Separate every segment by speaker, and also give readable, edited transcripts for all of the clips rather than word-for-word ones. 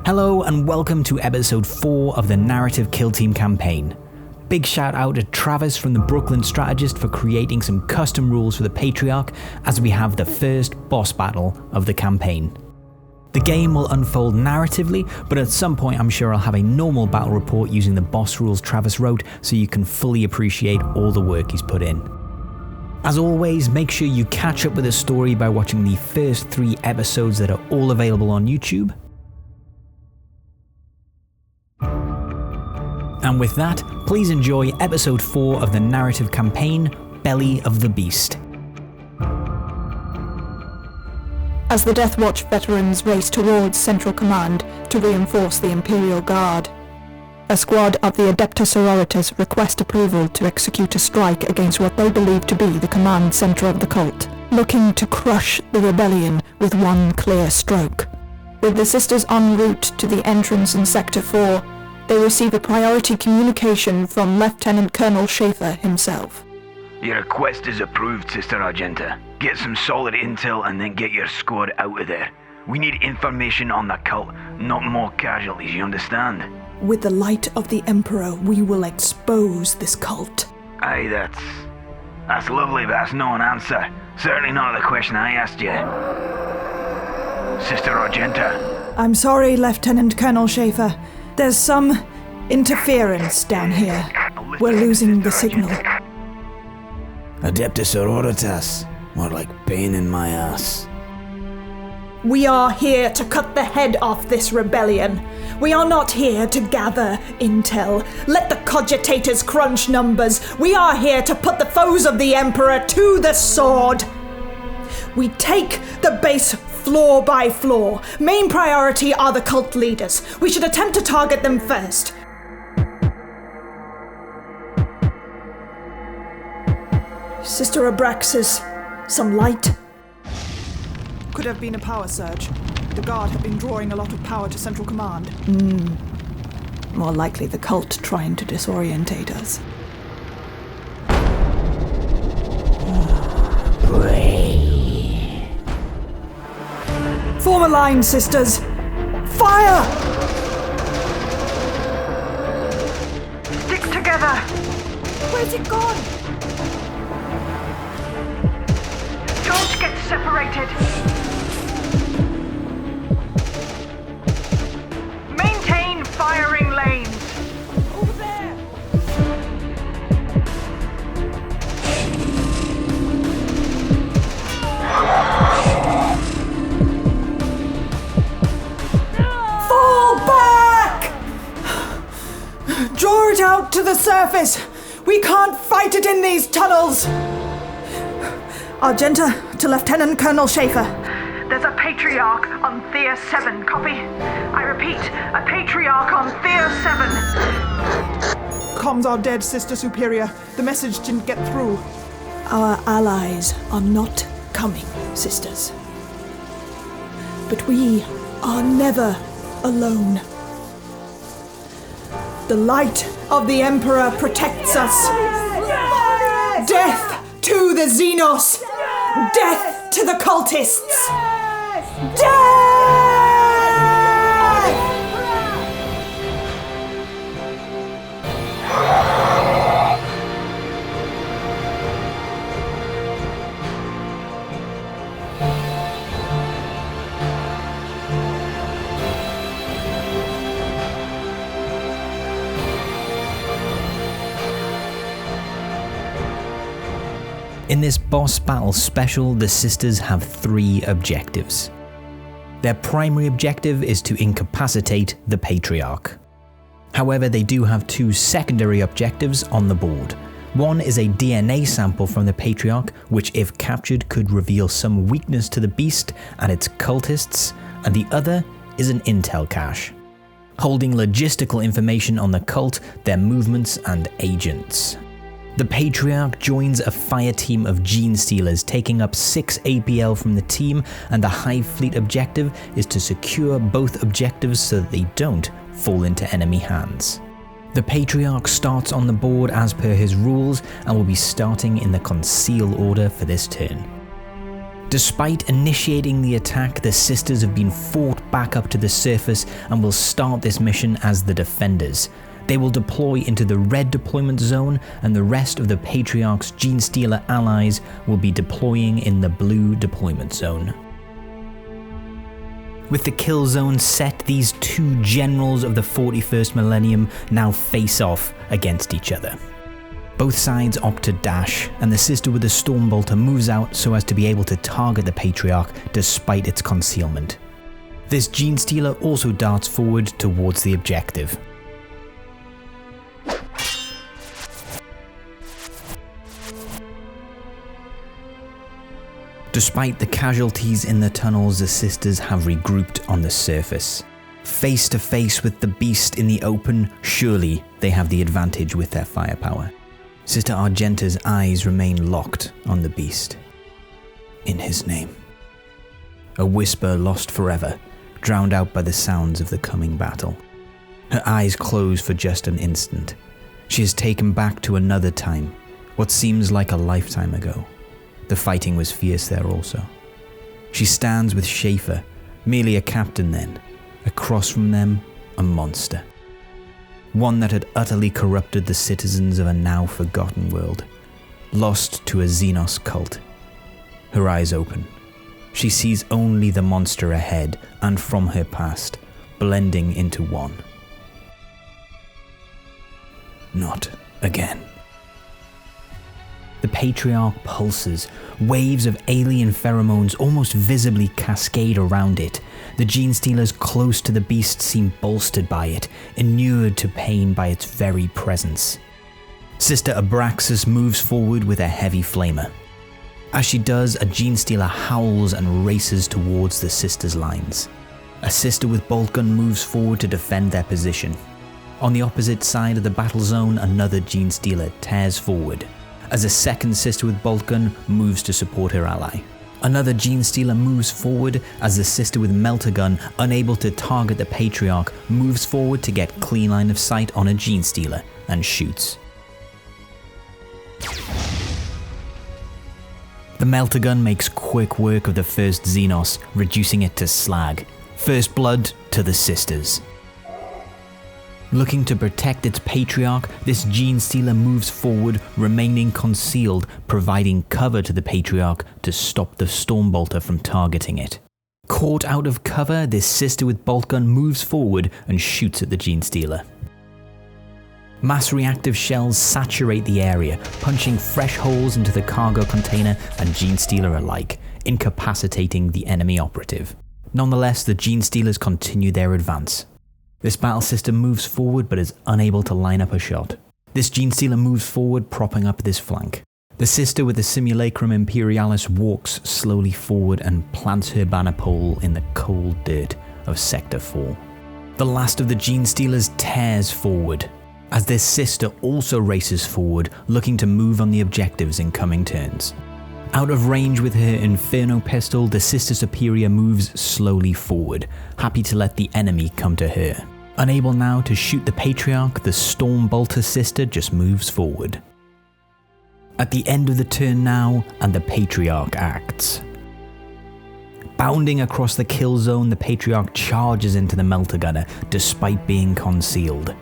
Speaker 1: Hello and welcome to episode 4 of the Narrative Kill Team campaign. Big shout out to Travis from the Booklyn Strategist for creating some custom rules for the Patriarch as we have the first boss battle of the campaign. The game will unfold narratively, but at some point I'm sure I'll have a normal battle report using the boss rules Travis wrote so you can fully appreciate all the work he's put in. As always, make sure you catch up with the story by watching the first 3 episodes that are all available on YouTube. And with that, please enjoy episode 4 of the narrative campaign, Belly of the Beast.
Speaker 2: As the Death Watch veterans race towards Central Command to reinforce the Imperial Guard, a squad of the Adeptus Sororitas request approval to execute a strike against what they believe to be the command center of the cult, looking to crush the rebellion with one clear stroke. With the sisters en route to the entrance in Sector 4, they receive a priority communication from Lieutenant Colonel Schaefer himself.
Speaker 3: Your request is approved, Sister Argenta. Get some solid intel and then get your squad out of there. We need information on the cult, not more casualties, you understand?
Speaker 2: With the light of the Emperor, we will expose this cult.
Speaker 3: Aye, that's lovely, but that's no an answer. Certainly not the question I asked you. Sister Argenta.
Speaker 2: I'm sorry, Lieutenant Colonel Schaefer. There's some interference down here. We're losing the signal.
Speaker 4: Adeptus Sororitas. More like pain in my ass.
Speaker 2: We are here to cut the head off this rebellion. We are not here to gather intel. Let the cogitators crunch numbers. We are here to put the foes of the Emperor to the sword. We take the base floor by floor. Main priority are the cult leaders. We should attempt to target them first. Sister Abraxas, some light?
Speaker 5: Could have been a power surge. The Guard have been drawing a lot of power to Central Command.
Speaker 2: More likely the cult trying to disorientate us. Form a line, sisters! Fire!
Speaker 6: Stick together!
Speaker 2: Where's it gone?
Speaker 6: Don't get separated! Maintain firing lanes!
Speaker 2: Over there! Fall back! Draw it out to the surface! We can't fight it in these tunnels! Argenta to Lieutenant Colonel Schaefer.
Speaker 6: There's a Patriarch on Thea 7, copy? I repeat, a Patriarch on Thea 7.
Speaker 5: Comms are dead, Sister Superior. The message didn't get through.
Speaker 2: Our allies are not coming, sisters. But we are never alone. The light of the Emperor protects us. Death to the Xenos! Death to the cultists! Death!
Speaker 1: In this boss battle special, the sisters have 3 objectives. Their primary objective is to incapacitate the Patriarch. However, they do have 2 secondary objectives on the board. One is a DNA sample from the Patriarch, which if captured could reveal some weakness to the beast and its cultists, and the other is an intel cache, holding logistical information on the cult, their movements and agents. The Patriarch joins a fire team of Gene Stealers, taking up 6 APL from the team, and the Hivefleet objective is to secure both objectives so that they don't fall into enemy hands. The Patriarch starts on the board as per his rules and will be starting in the conceal order for this turn. Despite initiating the attack, the sisters have been fought back up to the surface and will start this mission as the defenders. They will deploy into the red deployment zone, and the rest of the Patriarch's Genestealer allies will be deploying in the blue deployment zone. With the kill zone set, these two generals of the 41st millennium now face off against each other. Both sides opt to dash, and the sister with the Stormbolter moves out so as to be able to target the Patriarch despite its concealment. This Genestealer also darts forward towards the objective. Despite the casualties in the tunnels, the sisters have regrouped on the surface. Face to face with the beast in the open, surely they have the advantage with their firepower. Sister Argenta's eyes remain locked on the beast. In his name. A whisper lost forever, drowned out by the sounds of the coming battle. Her eyes close for just an instant. She is taken back to another time, what seems like a lifetime ago. The fighting was fierce there also. She stands with Schaefer, merely a captain then. Across from them, a monster. One that had utterly corrupted the citizens of a now forgotten world. Lost to a Xenos cult. Her eyes open. She sees only the monster ahead and from her past, blending into one. Not again. The Patriarch pulses. Waves of alien pheromones almost visibly cascade around it. The Genestealers close to the beast seem bolstered by it, inured to pain by its very presence. Sister Abraxas moves forward with a heavy flamer. As she does, a Genestealer howls and races towards the sisters' lines. A sister with bolt gun moves forward to defend their position. On the opposite side of the battle zone, another Genestealer tears forward, as a second sister with bolt gun moves to support her ally. Another Genestealer moves forward as the sister with melter gun, unable to target the Patriarch, moves forward to get clean line of sight on a Genestealer and shoots. The melter gun makes quick work of the first Xenos, reducing it to slag. First blood to the sisters. Looking to protect its Patriarch, this Genestealer moves forward, remaining concealed, providing cover to the Patriarch to stop the Stormbolter from targeting it. Caught out of cover, this sister with bolt gun moves forward and shoots at the Genestealer. Mass reactive shells saturate the area, punching fresh holes into the cargo container and Genestealer alike, incapacitating the enemy operative. Nonetheless, the Genestealers continue their advance. This battle system moves forward but is unable to line up a shot. This Genestealer moves forward, propping up this flank. The sister with the Simulacrum Imperialis walks slowly forward and plants her banner pole in the cold dirt of Sector 4. The last of the Genestealers tears forward, as this sister also races forward, looking to move on the objectives in coming turns. Out of range with her Inferno pistol, the Sister Superior moves slowly forward, happy to let the enemy come to her. Unable now to shoot the Patriarch, the Stormbolter sister just moves forward. At the end of the turn now, and the Patriarch acts. Bounding across the kill zone, the Patriarch charges into the Melter Gunner, despite being concealed.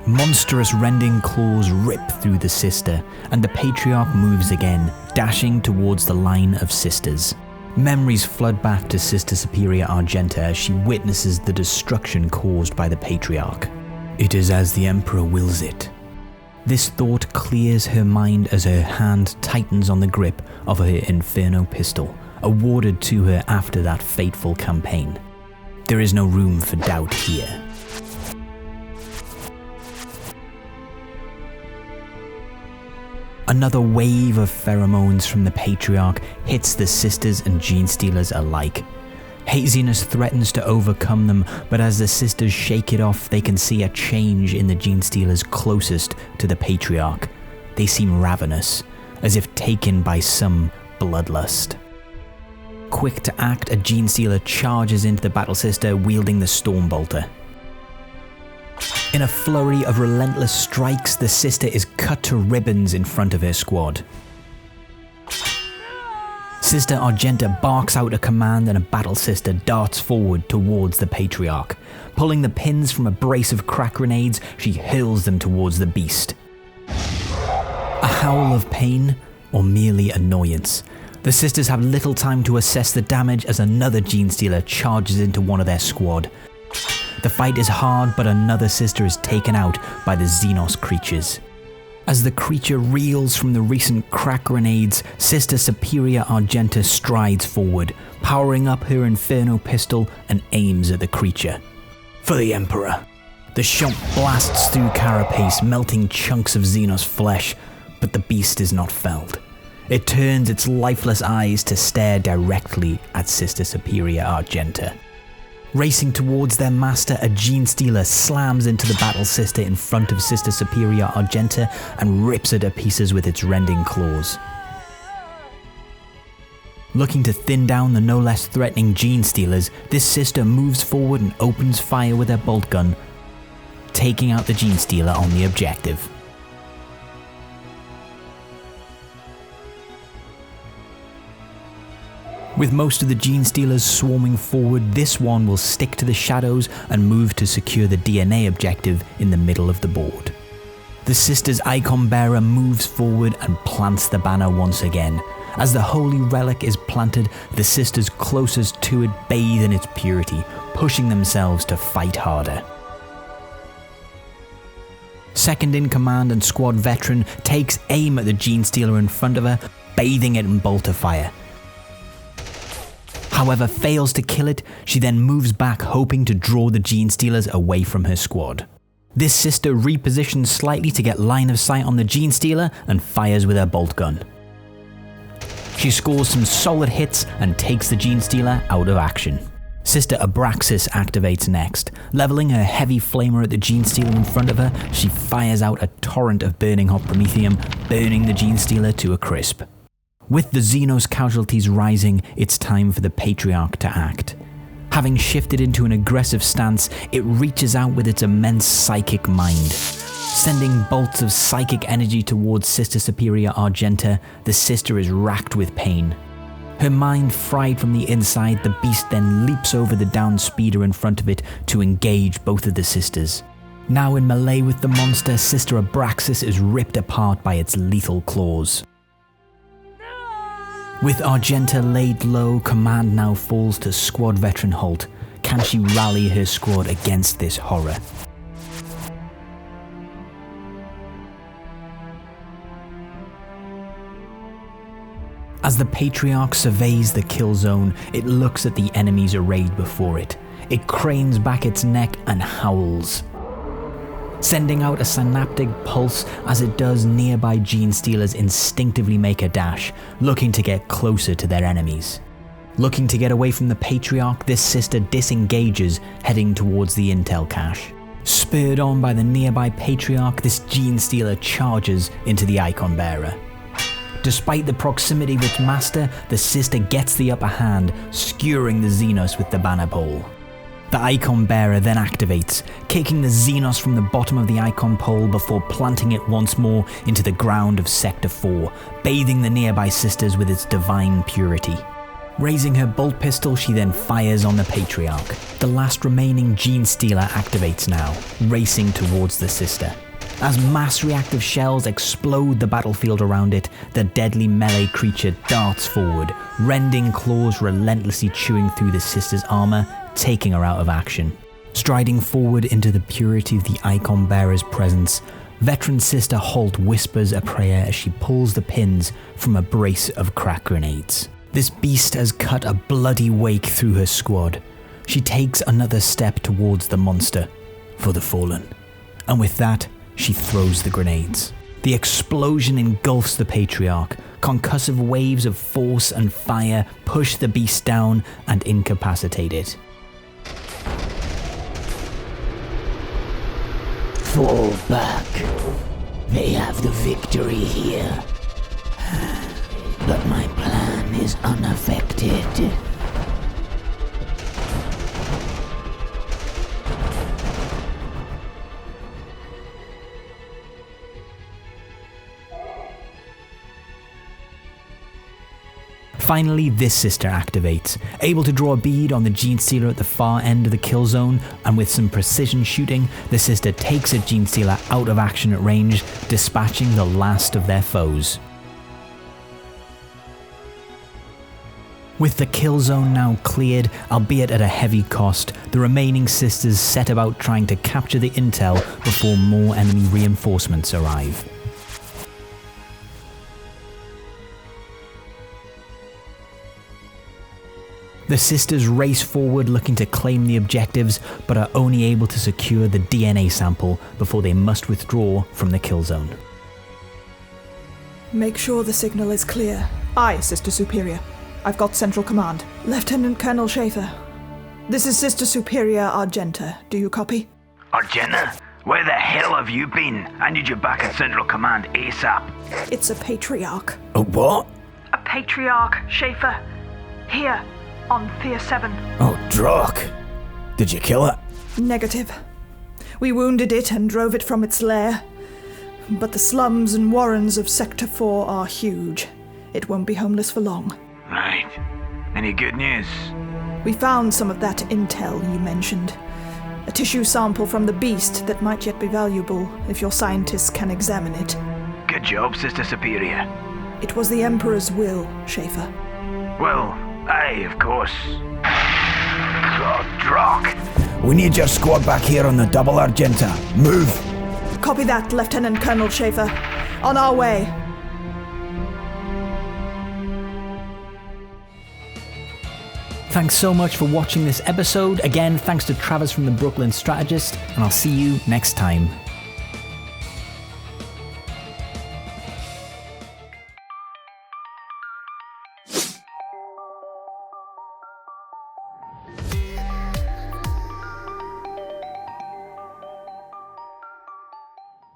Speaker 1: Monstrous rending claws rip through the sister, and the Patriarch moves again, dashing towards the line of sisters. Memories flood back to Sister Superior Argenta as she witnesses the destruction caused by the Patriarch. It is as the Emperor wills it. This thought clears her mind as her hand tightens on the grip of her Inferno pistol, awarded to her after that fateful campaign. There is no room for doubt here. Another wave of pheromones from the Patriarch hits the sisters and Genestealers alike. Haziness threatens to overcome them, but as the sisters shake it off, they can see a change in the Genestealers closest to the Patriarch. They seem ravenous, as if taken by some bloodlust. Quick to act, a Genestealer charges into the battle sister, wielding the Stormbolter. In a flurry of relentless strikes, the sister is cut to ribbons in front of her squad. Sister Argenta barks out a command and a battle sister darts forward towards the Patriarch. Pulling the pins from a brace of crack grenades, she hurls them towards the beast. A howl of pain, or merely annoyance. The sisters have little time to assess the damage as another Genestealer charges into one of their squad. The fight is hard, but another sister is taken out by the Xenos creatures. As the creature reels from the recent crack grenades, Sister Superior Argenta strides forward, powering up her Inferno pistol and aims at the creature. For the Emperor. The shot blasts through carapace, melting chunks of Xenos flesh, but the beast is not felled. It turns its lifeless eyes to stare directly at Sister Superior Argenta. Racing towards their master, a Genestealer slams into the battle sister in front of Sister Superior Argenta and rips her to pieces with its rending claws. Looking to thin down the no less threatening Genestealers, this sister moves forward and opens fire with her bolt gun, taking out the Genestealer on the objective. With most of the Genestealers swarming forward, this one will stick to the shadows and move to secure the DNA objective in the middle of the board. The sister's icon bearer moves forward and plants the banner once again. As the holy relic is planted, the sisters closest to it bathe in its purity, pushing themselves to fight harder. Second in command and squad veteran takes aim at the Genestealer in front of her, bathing it in bolter fire. However, fails to kill it, she then moves back hoping to draw the Genestealers away from her squad. This sister repositions slightly to get line of sight on the Genestealer and fires with her bolt gun. She scores some solid hits and takes the Genestealer out of action. Sister Abraxas activates next. Leveling her heavy flamer at the Genestealer in front of her, she fires out a torrent of burning hot promethium, burning the Genestealer to a crisp. With the Xenos casualties rising, it's time for the Patriarch to act. Having shifted into an aggressive stance, it reaches out with its immense psychic mind. Sending bolts of psychic energy towards Sister Superior Argenta, the sister is racked with pain. Her mind fried from the inside, the beast then leaps over the downed speeder in front of it to engage both of the sisters. Now in melee with the monster, Sister Abraxas is ripped apart by its lethal claws. With Argenta laid low, command now falls to squad veteran Holt. Can she rally her squad against this horror? As the Patriarch surveys the kill zone, it looks at the enemies arrayed before it. It cranes back its neck and howls, sending out a synaptic pulse as it does. Nearby Genestealers instinctively make a dash, looking to get closer to their enemies. Looking to get away from the Patriarch, this sister disengages, heading towards the intel cache. Spurred on by the nearby Patriarch, this Genestealer charges into the icon bearer. Despite the proximity of its master, the sister gets the upper hand, skewering the Xenos with the banner pole. The icon bearer then activates, kicking the Xenos from the bottom of the icon pole before planting it once more into the ground of Sector 4, bathing the nearby sisters with its divine purity. Raising her bolt pistol, she then fires on the Patriarch. The last remaining Genestealer activates now, racing towards the sister. As mass reactive shells explode the battlefield around it, the deadly melee creature darts forward, rending claws relentlessly chewing through the sister's armor, taking her out of action. Striding forward into the purity of the icon bearer's presence, veteran Sister Holt whispers a prayer as she pulls the pins from a brace of crack grenades. This beast has cut a bloody wake through her squad. She takes another step towards the monster, for the fallen. And with that, she throws the grenades. The explosion engulfs the Patriarch. Concussive waves of force and fire push the beast down and incapacitate it.
Speaker 4: Fall back. They have the victory here. But my plan is unaffected.
Speaker 1: Finally, this sister activates, able to draw a bead on the Genestealer at the far end of the kill zone, and with some precision shooting, the sister takes a Genestealer out of action at range, dispatching the last of their foes. With the kill zone now cleared, albeit at a heavy cost, the remaining sisters set about trying to capture the intel before more enemy reinforcements arrive. The sisters race forward looking to claim the objectives, but are only able to secure the DNA sample before they must withdraw from the kill zone.
Speaker 5: Make sure the signal is clear. Aye, Sister Superior. I've got Central Command. Lieutenant Colonel Schaefer. This is Sister Superior Argenta. Do you copy?
Speaker 3: Argenta? Where the hell have you been? I need you back at Central Command ASAP.
Speaker 5: It's a Patriarch.
Speaker 4: A what?
Speaker 6: A Patriarch, Schaefer. Here, on Thea 7.
Speaker 4: Oh, Drock. Did you kill it?
Speaker 5: Negative. We wounded it and drove it from its lair. But the slums and warrens of Sector 4 are huge. It won't be homeless for long.
Speaker 3: Right. Any good news?
Speaker 5: We found some of that intel you mentioned. A tissue sample from the beast that might yet be valuable if your scientists can examine it.
Speaker 3: Good job, Sister Superior.
Speaker 5: It was the Emperor's will, Schaefer.
Speaker 3: Well, aye, of course. Oh, Drock!
Speaker 4: We need your squad back here on the double, Argenta. Move!
Speaker 5: Copy that, Lieutenant Colonel Schaefer. On our way.
Speaker 1: Thanks so much for watching this episode. Again, thanks to Travis from the Booklyn Strategist, and I'll see you next time.